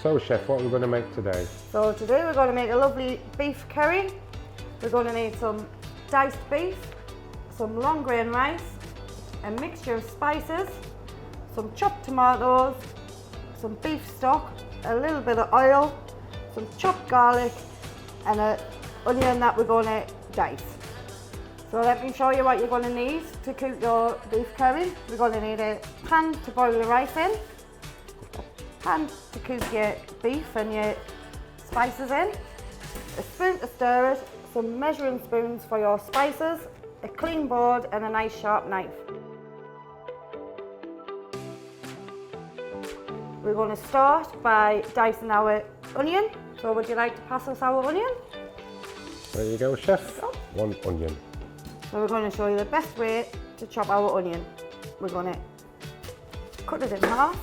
So Chef, what are we going to make today? So today we're going to make a lovely beef curry. We're going to need some diced beef, some long grain rice, a mixture of spices, some chopped tomatoes, some beef stock, a little bit of oil, some chopped garlic and an onion that we're going to dice. So let me show you what you're going to need to cook your beef curry. We're going to need a pan to boil the rice in, a pan to cook your beef and your spices in, a spoon to stir it, some measuring spoons for your spices, a clean board and a nice sharp knife. We're going to start by dicing our onion. So would you like to pass us our onion? There you go, Chef. 1 onion. So we're going to show you the best way to chop our onion. We're going to cut it in half,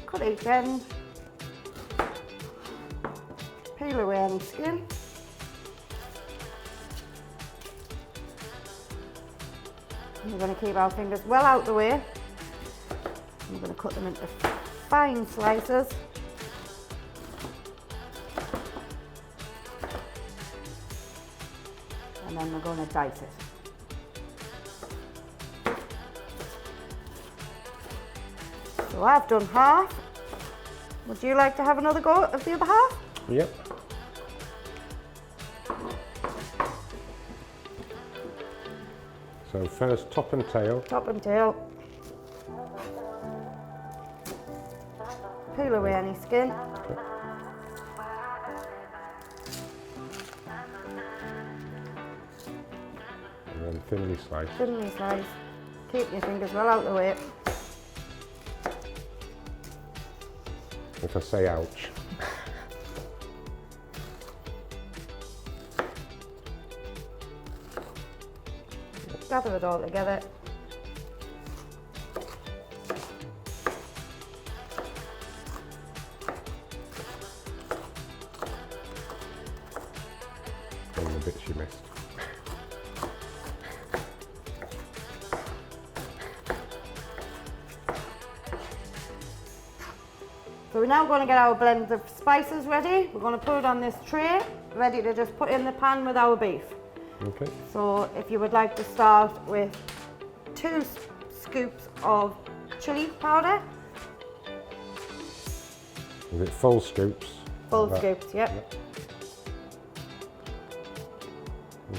cut each end, peel away any skin, and we're going to keep our fingers well out the way. We're going to cut them into fine slices. And then we're going to dice it. So I've done half. Would you like to have another go of the other half? Yep. So first top and tail. Top and tail. Peel away any skin. Okay. And then thinly sliced. Thinly slice. Keep your fingers well out the way. If I say ouch. Gather it all together. And the bits you missed. So we're now going to get our blend of spices ready. We're going to put it on this tray, ready to just put in the pan with our beef. Okay. So if you would like to start with 2 scoops of chili powder. Is it full scoops? Full Like that? scoops, yep.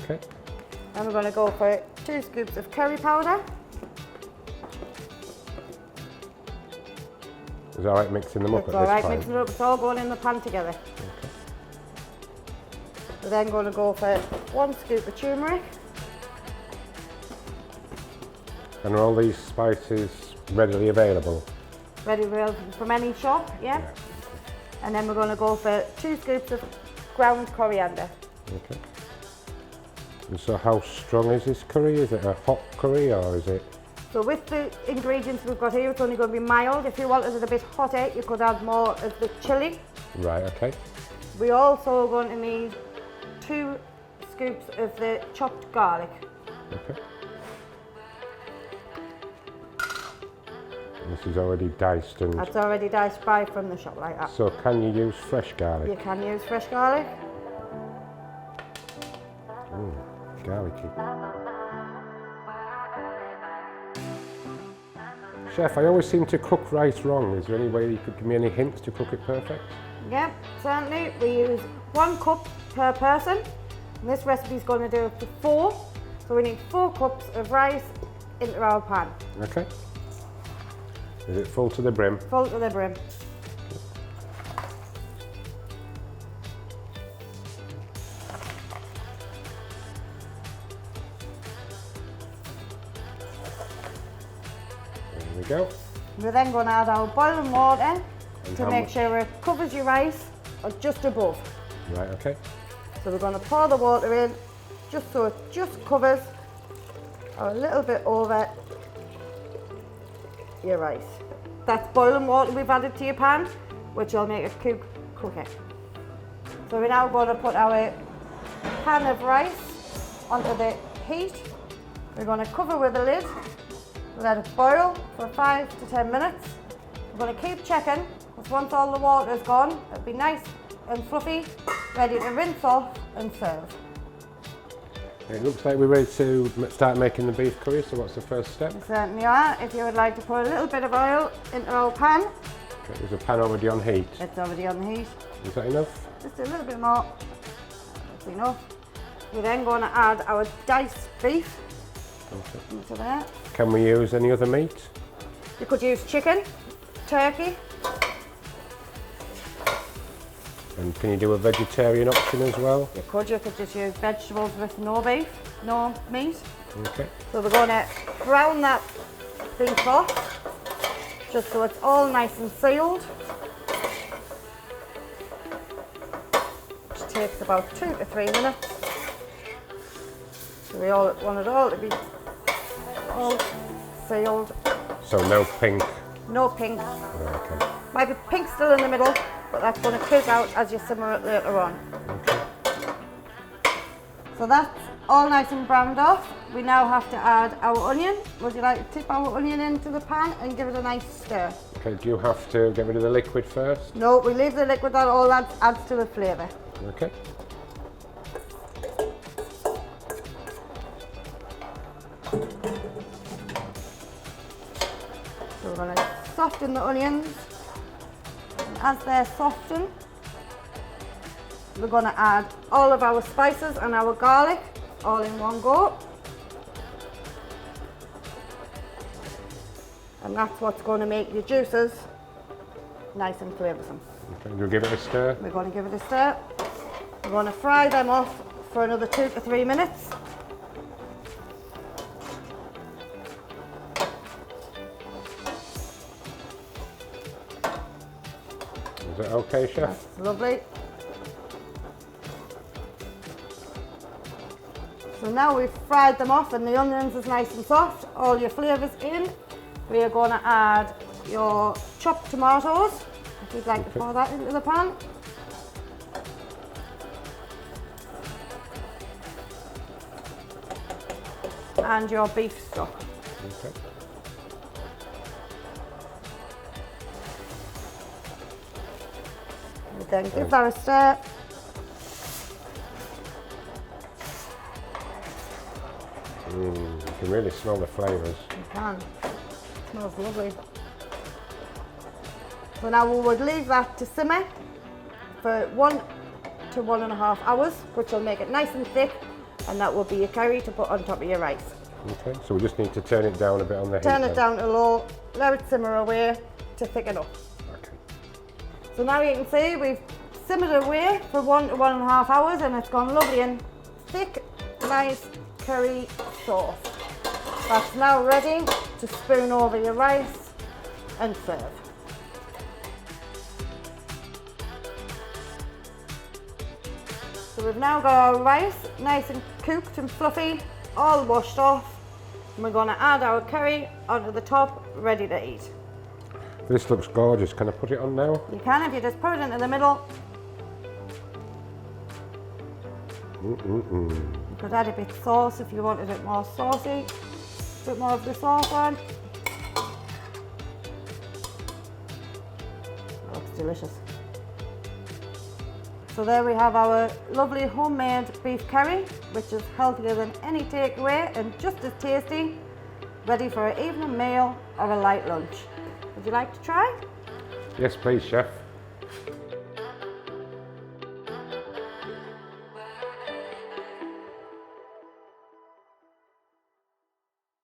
Okay. And we're going to go for 2 scoops of curry powder. Is it alright mixing them up It's at all this right, time? mixing it up, it's all going in the pan together. Okay. We're then going to go for 1 scoop of turmeric. And are all these spices readily available? Ready from any shop, yeah? Yeah. And then we're going to go for 2 scoops of ground coriander. Okay. And so how strong is this curry? Is it a hot curry or is it? So with the ingredients we've got here, it's only going to be mild. If you wanted it a bit hotter, you could add more of the chilli. Right, okay. We also are going to need 2 scoops of the chopped garlic. Okay. And this is already diced and... That's already diced by from the shop like that. So can you use fresh garlic? You can use fresh garlic. Garlicky. Chef, I always seem to cook rice wrong. Is there any way you could give me any hints to cook it perfect? Yep, certainly. We use 1 cup per person. And this recipe is going to do it for 4. So we need 4 cups of rice into our pan. Okay. Is it full to the brim? Full to the brim. There we go. We're then going to add our boiling water And to how make much? sure it covers your rice or just above. Right, okay. So we're going to pour the water in just so it just covers or a little bit over your rice. That's boiling water we've added to your pan, which will make it cook quicker. So we're now going to put our pan of rice onto the heat. We're going to cover with a lid, let it boil for 5 to 10 minutes. We're going to keep checking, because once all the water is gone, it'll be nice and fluffy, ready to rinse off and serve. It looks like we're ready to start making the beef curry, so what's the first step? You certainly are. If you would like to put a little bit of oil into our pan. Okay, there's a pan already on heat. It's already on the heat. Is that enough? Just a little bit more. That's enough. We're then going to add our diced beef into there. Can we use any other meat? You could use chicken, turkey. And can you do a vegetarian option as well? You could just use vegetables with no beef, no meat. Okay. So we're going to brown that beef off, just so it's all nice and sealed. Which takes about 2 to 3 minutes. So we all want it all to be all sealed. So no pink? No pink. Okay. Might be pink still in the middle, but that's going to cook out as you simmer it later on. Okay. So that's all nice and browned off. We now have to add our onion. Would you like to tip our onion into the pan and give it a nice stir? Okay, do you have to get rid of the liquid first? No, we leave the liquid, that all adds to the flavour. Okay. So we're going to soften the onions. And as they're softened, we're going to add all of our spices and our garlic all in one go. And that's what's going to make your juices nice and flavoursome. Okay, we'll give it a stir. We're going to give it a stir. We're going to fry them off for another 2 to 3 minutes. Is that okay, Chef? That's lovely. So now we've fried them off and the onions is nice and soft, all your flavours in. We are going to add your chopped tomatoes, if you'd like to pour that into the pan. And your beef stock. Okay. And then give that a stir. You can really smell the flavours. You can. Smells lovely. So now we would leave that to simmer for 1 to 1.5 hours, which will make it nice and thick, and that will be your curry to put on top of your rice. Okay, so we just need to turn it down a bit on the heat. Turn it down to low, let it simmer away to thicken up. Okay. So now you can see we've simmered away for 1 to 1.5 hours and it's gone lovely and thick, nice curry sauce. That's now ready to spoon over your rice and serve. So we've now got our rice nice and cooked and fluffy, all washed off. And we're going to add our curry onto the top, ready to eat. This looks gorgeous. Can I put it on now? You can if you just put it into the middle. You could add a bit of sauce if you wanted it more saucy. A bit more of the sauce on. Looks delicious. So there we have our lovely homemade beef curry, which is healthier than any takeaway and just as tasty, ready for an evening meal or a light lunch. Would you like to try? Yes, please, Chef.